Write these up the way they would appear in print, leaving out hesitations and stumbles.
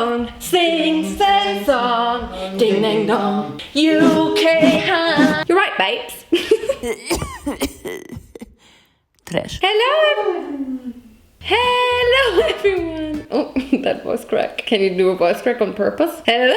song, sing the song, ding ding dong, UK high. You're right, babes. Trash. Hello. Hello everyone. Oh, that voice crack. Can you do a voice crack on purpose? Hello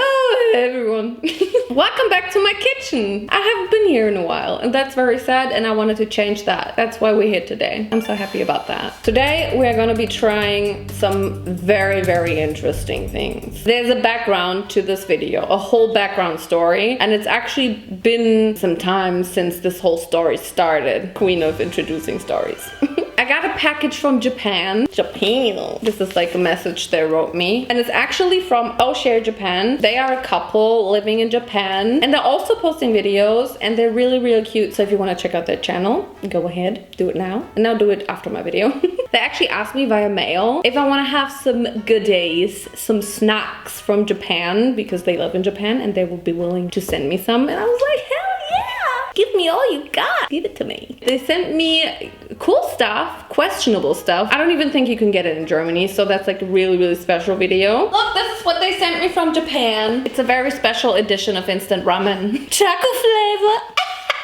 everyone. Welcome back to my kitchen. I haven't been here in a while and that's very sad and I wanted to change that. That's why we're here today. I'm so happy about that. Today we're gonna be trying some very, very interesting things. There's a background to this video, a whole background story, and it's actually been some time since this whole story started. Queen of introducing stories. I got a package from Japan. Japan. This is like a message they wrote me. And it's actually from Share Japan. They are a couple living in Japan. And they're also posting videos. And they're really, really cute. So if you want to check out their channel, go ahead. Do it now. And now do it after my video. They actually asked me via mail if I want to have some goodies, some snacks from Japan. Because they live in Japan. And they will be willing to send me some. And I was like, hell yeah! Give me all you got. Give it to me. They sent me cool stuff, questionable stuff. I don't even think you can get it in Germany, so that's like a really, really special video. Look, this is what they sent me from Japan. It's a very special edition of instant ramen. Chocolate flavor.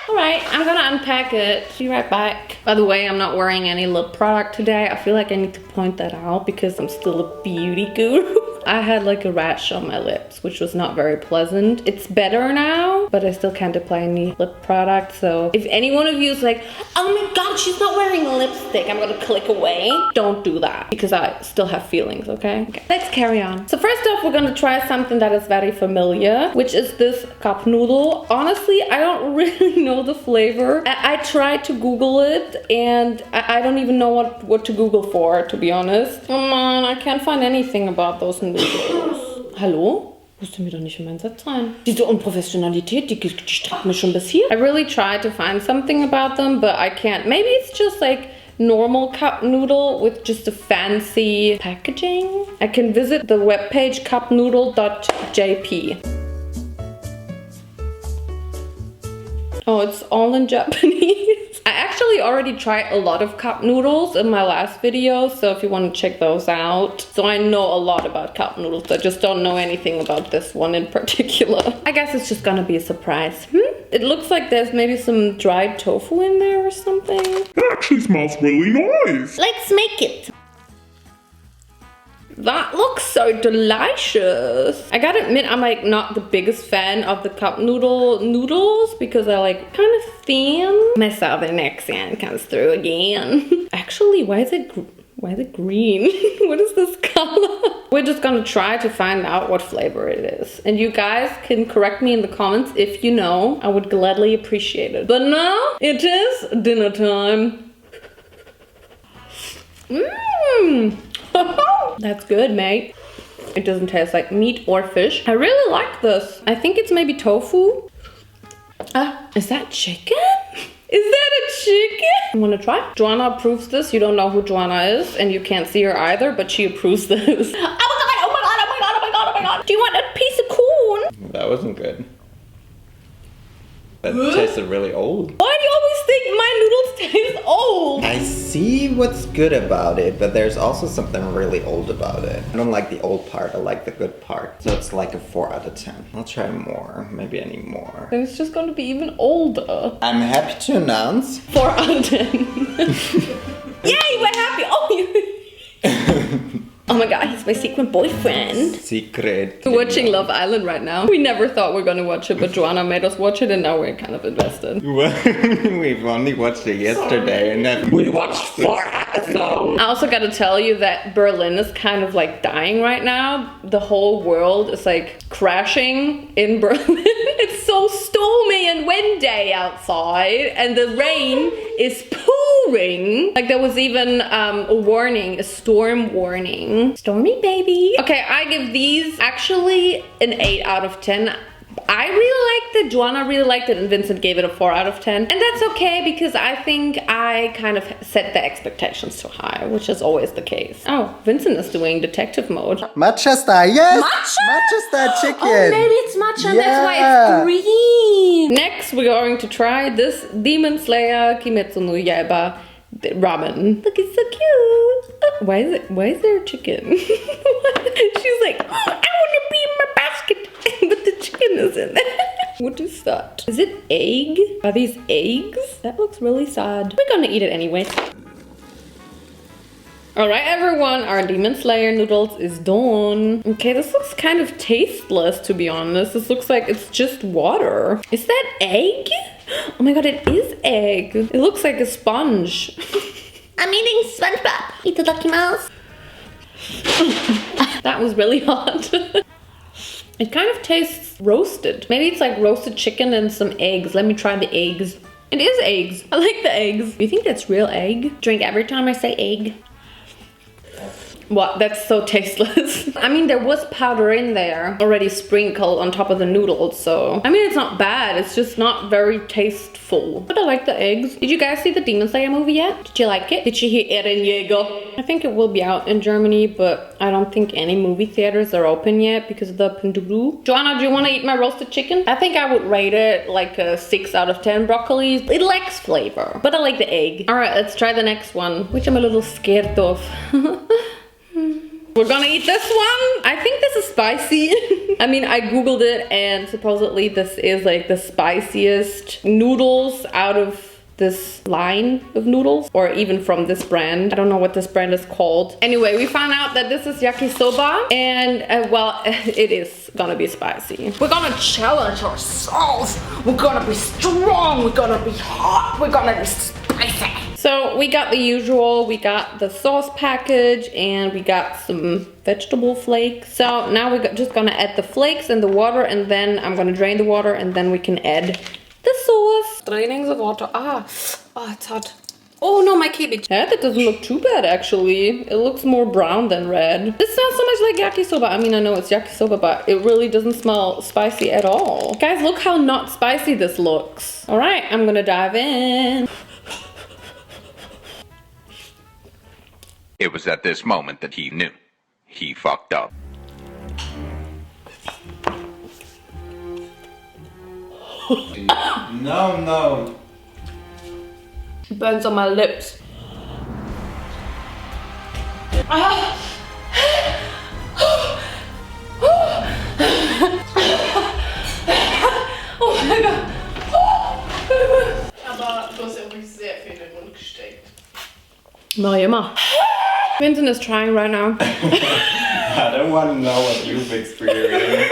Alright, I'm gonna unpack it. Be right back. By the way, I'm not wearing any lip product today. I feel like I need to point that out because I'm still a beauty guru. I had like a rash on my lips, which was not very pleasant. It's better now, but I still can't apply any lip product. So if any one of you is like, oh my god, she's not wearing lipstick, I'm gonna click away. Don't do that because I still have feelings, okay? Let's carry on. So first off, we're gonna try something that is very familiar, which is this cup noodle. Honestly, I don't really know the flavor. I tried to Google it and I don't even know what to Google for, to be honest. Come on, I can't find anything about those noodles. Hallo? Musst du mir doch nicht in meinen Satz rein. Diese Unprofessionalität, die streckt mich schon bis hier. I really tried to find something about them, but I can't. Maybe it's just like normal cup noodle with just a fancy packaging. I can visit the webpage cupnoodle.jp. Oh, it's all in Japanese. I actually already tried a lot of cup noodles in my last video, so if you want to check those out. So I know a lot about cup noodles, I just don't know anything about this one in particular. I guess it's just gonna be a surprise. It looks like there's maybe some dried tofu in there or something. It actually smells really nice. Let's make it. That looks so delicious. I gotta admit, I'm like not the biggest fan of the cup noodles because I like kind of thin. My southern accent comes through again. Actually, why is it green? What is this color? We're just gonna try to find out what flavor it is. And you guys can correct me in the comments if you know. I would gladly appreciate it. But now it is dinner time. That's good, mate. It doesn't taste like meat or fish. I really like this. I think it's maybe tofu. Is that chicken? Is that a chicken? You wanna try? Joanna approves this. You don't know who Joanna is and you can't see her either, but she approves this. Oh my god, oh my god, oh my god, oh my god, oh my god. Do you want a piece of corn? That wasn't good. That tasted really old. Why do you always think my noodles taste old? I see what's good about it, but there's also something really old about it. I don't like the old part, I like the good part. So it's like a 4 out of 10. I'll try more, maybe I need more. Then it's just going to be even older. I'm happy to announce 4 out of 10. Yay, we're happy. Oh my god, he's my secret boyfriend. Secret. We're watching Love Island right now. We never thought we were gonna watch it, but Joanna made us watch it and now we're kind of invested. We've only watched it yesterday and then we watched 4 episodes. I also gotta tell you that Berlin is kind of like dying right now. The whole world is like crashing in Berlin. It's so stormy and windy outside and the rain is pouring. Like there was even a warning, a storm warning. Stormy baby. Okay, I give these actually an 8 out of 10. I really liked it, Joanna really liked it, and Vincent gave it a 4 out of 10. And that's okay because I think I kind of set the expectations too high, which is always the case. Oh, Vincent is doing detective mode. Matcha style, yes! Matcha? Matcha style chicken! Oh, maybe it's matcha and that's why it's green. Next, we're going to try this Demon Slayer Kimetsu no Yaiba ramen. Look, it's so cute. Why is there a chicken? She's like, oh, I goodness in there. What is that? Is it egg? Are these eggs? That looks really sad. We're gonna eat it anyway. Alright everyone, our Demon Slayer noodles is done. Okay, this looks kind of tasteless, to be honest. This looks like it's just water. Is that egg? Oh my god, it is egg. It looks like a sponge. I'm eating SpongeBob. Itadakimasu. That was really hot. It kind of tastes roasted. Maybe it's like roasted chicken and some eggs. Let me try the eggs. It is eggs. I like the eggs. Do you think that's real egg? Drink every time I say egg. What? That's so tasteless. I mean, there was powder in there already sprinkled on top of the noodles, so I mean, it's not bad. It's just not very tasteful. But I like the eggs. Did you guys see the Demon Slayer movie yet? Did you like it? Did you hear Eren Yeager? I think it will be out in Germany, but I don't think any movie theaters are open yet because of the pandemic. Joanna, do you want to eat my roasted chicken? I think I would rate it like a 6 out of 10 broccolis. It lacks flavor, but I like the egg. All right, let's try the next one, which I'm a little scared of. We're gonna eat this one. I think this is spicy. I mean, I googled it and supposedly this is like the spiciest noodles out of this line of noodles, or even from this brand. I don't know what this brand is called. Anyway, we found out that this is yakisoba, and well, it is gonna be spicy. We're gonna challenge ourselves. We're gonna be strong. We're gonna be hot. We're gonna be spicy. So we got the usual, we got the sauce package, and we got some vegetable flakes. So now we're just gonna add the flakes and the water, and then I'm gonna drain the water, and then we can add the sauce. Draining the water. Oh, it's hot. Oh no, my cabbage. Yeah, that doesn't look too bad actually. It looks more brown than red. It smells so much like yakisoba. I mean, I know it's yakisoba, but it really doesn't smell spicy at all. Guys, look how not spicy this looks. All right, I'm gonna dive in. It was at this moment that he knew. He fucked up. No. It burns on my lips. Oh my god. Aber du hast ja wirklich sehr viel in den Mund gesteckt. Mach ich immer. Vincent is trying right now. I don't want to know what you've experienced.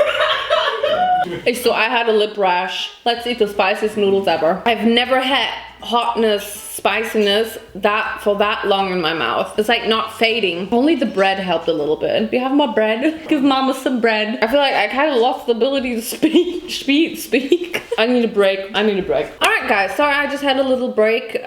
I had a lip rash. Let's eat the spiciest noodles ever. I've never had hotness, spiciness for that long in my mouth. It's like not fading. Only the bread helped a little bit. Do you have more bread? Give mama some bread. I feel like I kind of lost the ability to speak. I need a break. All right guys, sorry I just had a little break.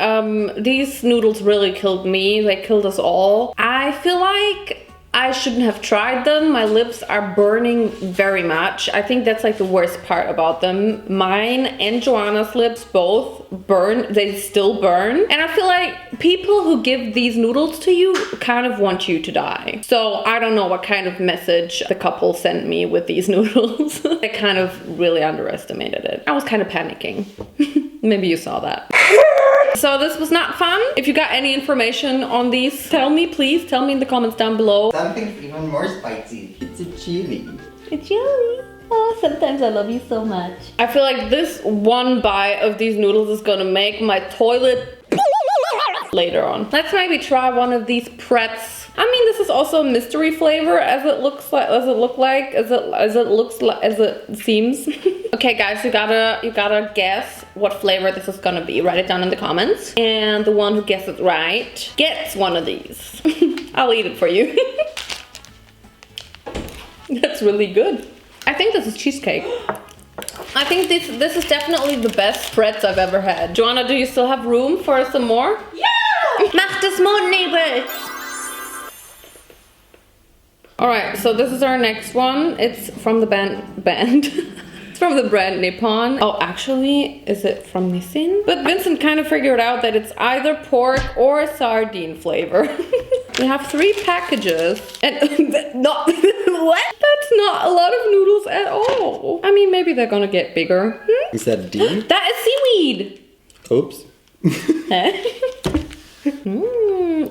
These noodles really killed me. They killed us all. I feel like I shouldn't have tried them. My lips are burning very much. I think that's like the worst part about them. Mine and Joanna's lips both burn. They still burn. And I feel like people who give these noodles to you kind of want you to die. So I don't know what kind of message the couple sent me with these noodles. I kind of really underestimated it. I was kind of panicking. Maybe you saw that. So this was not fun. If you got any information on these, tell me, please. Tell me in the comments down below. Something even more spicy. It's a chili. It's chili. Oh, sometimes I love you so much. I feel like this one bite of these noodles is gonna make my toilet later on. Let's maybe try one of these pretz. I mean, this is also a mystery flavor as it seems. Okay guys, you gotta guess what flavor this is gonna be. Write it down in the comments. And the one who guesses right gets one of these. I'll eat it for you. That's really good. I think this is cheesecake. I think this is definitely the best pretz I've ever had. Joanna, do you still have room for some more? Yeah! Mach das Mund, Nebel! Alright, so this is our next one. It's from the band. It's from the brand Nippon. Oh, actually, is it from Nissin? But Vincent kind of figured out that it's either pork or sardine flavor. We have 3 packages. And what? That's not a lot of noodles at all. I mean, maybe they're gonna get bigger. Is that D? That is seaweed. Oops.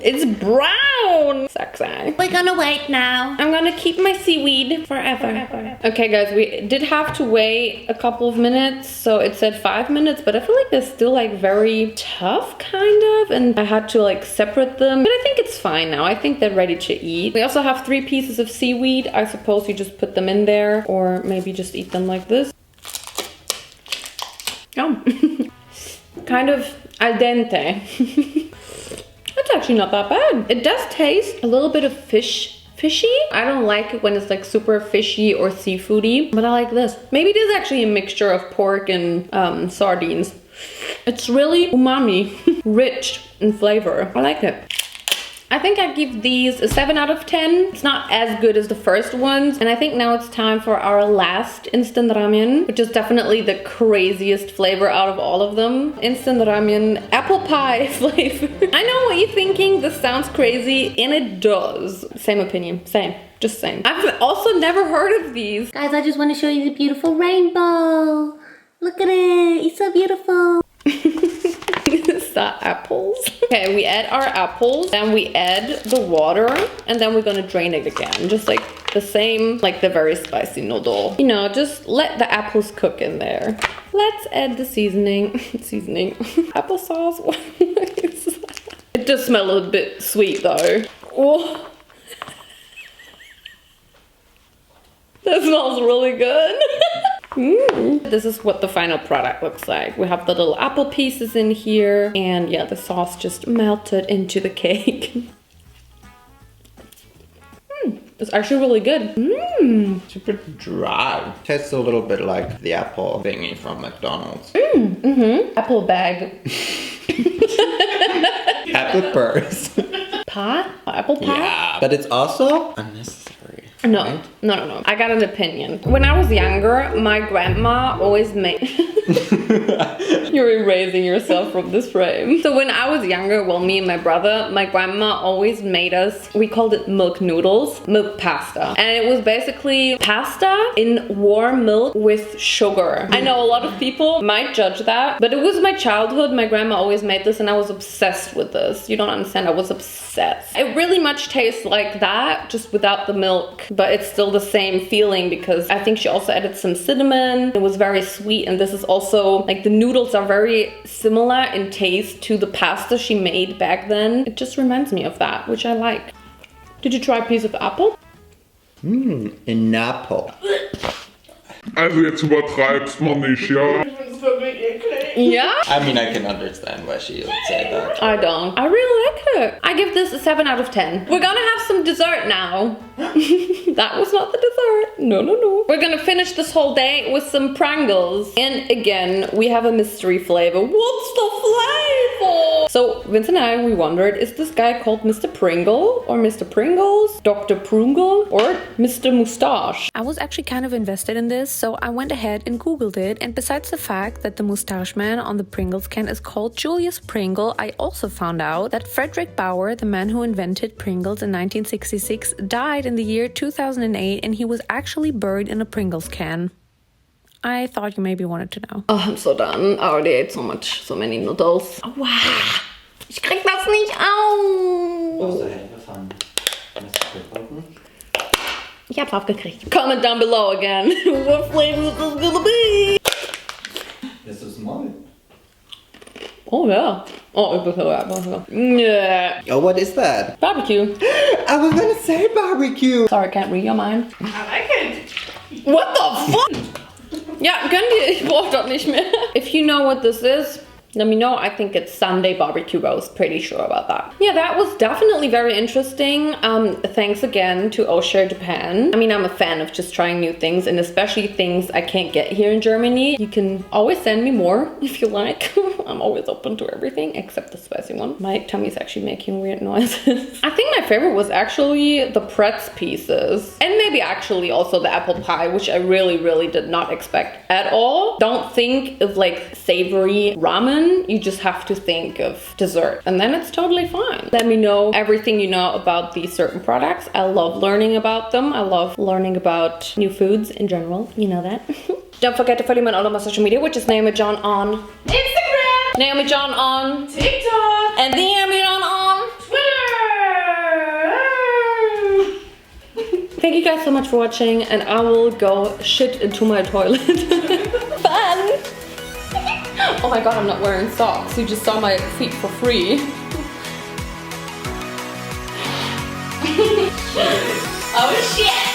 It's brown. Sexy. We're gonna wait now. I'm gonna keep my seaweed forever. Okay, guys, we did have to wait a couple of minutes. So it said 5 minutes, but I feel like they're still like very tough, kind of. And I had to like separate them. But I think it's fine now. I think they're ready to eat. We also have 3 pieces of seaweed. I suppose you just put them in there or maybe just eat them like this. Oh, kind of al dente. That's actually not that bad. It does taste a little bit of fishy. I don't like it when it's like super fishy or seafoody, but I like this. Maybe it is actually a mixture of pork and sardines. It's really umami, rich in flavor. I like it. I think I give these a 7 out of 10. It's not as good as the first ones. And I think now it's time for our last instant ramen, which is definitely the craziest flavor out of all of them. Instant ramen apple pie flavor. I know what you're thinking. This sounds crazy, and it does. Same opinion, same. Just saying. I've also never heard of these. Guys, I just want to show you the beautiful rainbow. Look at it. It's so beautiful. Is that apples? Okay, we add our apples, then we add the water, and then we're gonna drain it again. Just like the same, like the very spicy noodle. You know, just let the apples cook in there. Let's add the seasoning. Applesauce. What is that? It does smell a bit sweet though. Oh. That smells really good. This is what the final product looks like. We have the little apple pieces in here, and yeah, the sauce just melted into the cake. It's actually really good. Super dry. Tastes a little bit like the apple thingy from McDonald's. Apple bag. Apple purse. Pie? Apple pie? Yeah, but it's also unnecessary. No, right? no. I got an opinion. When I was younger, my grandma always made... You're erasing yourself from this frame. So when I was younger, well, me and my brother, my grandma always made us, we called it milk noodles, milk pasta. And it was basically pasta in warm milk with sugar. I know a lot of people might judge that, but it was my childhood. My grandma always made this and I was obsessed with this. You don't understand, I was obsessed. It really much tastes like that, just without the milk, but it's still the same feeling because I think she also added some cinnamon. It was very sweet, and this is also, like, the noodles are very similar in taste to the pasta she made back then. It just reminds me of that, which I like. Did you try a piece of apple? An apple. Also jetzt übertreibst man nicht, ja? Ich find's wirklich eklig. Yeah? I mean, I can understand why she would say that. I don't. I really like it. I give this a 7 out of 10. We're gonna have some dessert now. That was not the dessert. No. We're gonna finish this whole day with some Pringles. And again, we have a mystery flavor. What's the flavor? So Vince and I, we wondered, is this guy called Mr. Pringle or Mr. Pringles, Dr. Pringle, or Mr. Moustache? I was actually kind of invested in this, so I went ahead and googled it, and besides the fact that the mustache man on the Pringles can is called Julius Pringle, I also found out that Frederick Bauer, the man who invented Pringles in 1966, died in the year 2008, and he was actually buried in a Pringles can. I thought you maybe wanted to know. Oh, I'm so done. I already ate so many noodles. Aua! Ich krieg das nicht auf! Ich hab's aufgekriegt. Comment down below again. What flavor is this gonna be? This is mine. Oh yeah. Oh, yeah. Oh, what is that? Barbecue. I was gonna say barbecue. Sorry, can't read your mind. I like it. What the fuck? Ja, könnt ihr? Ich brauch das nicht mehr. If you know what this is, let me know. I think it's Sunday barbecue roast. Pretty sure about that. Yeah, that was definitely very interesting. Thanks again to Osher Japan. I mean, I'm a fan of just trying new things, and especially things I can't get here in Germany. You can always send me more if you like. I'm always open to everything except the spicy one. My tummy's actually making weird noises. I think my favorite was actually the pretz pieces, and maybe actually also the apple pie, which I really did not expect at all. Don't think of like savory ramen. You just have to think of dessert, and then it's totally fine. Let me know everything you know about these certain products. I love learning about them. I love learning about new foods in general. You know that. Don't forget to follow me on all of my social media, which is Naomijon on Instagram, Naomijon on TikTok, And the Naomijon on Twitter. Thank you guys so much for watching, and I will go shit into my toilet. Fun! Oh my god, I'm not wearing socks. You just saw my feet for free. Oh shit!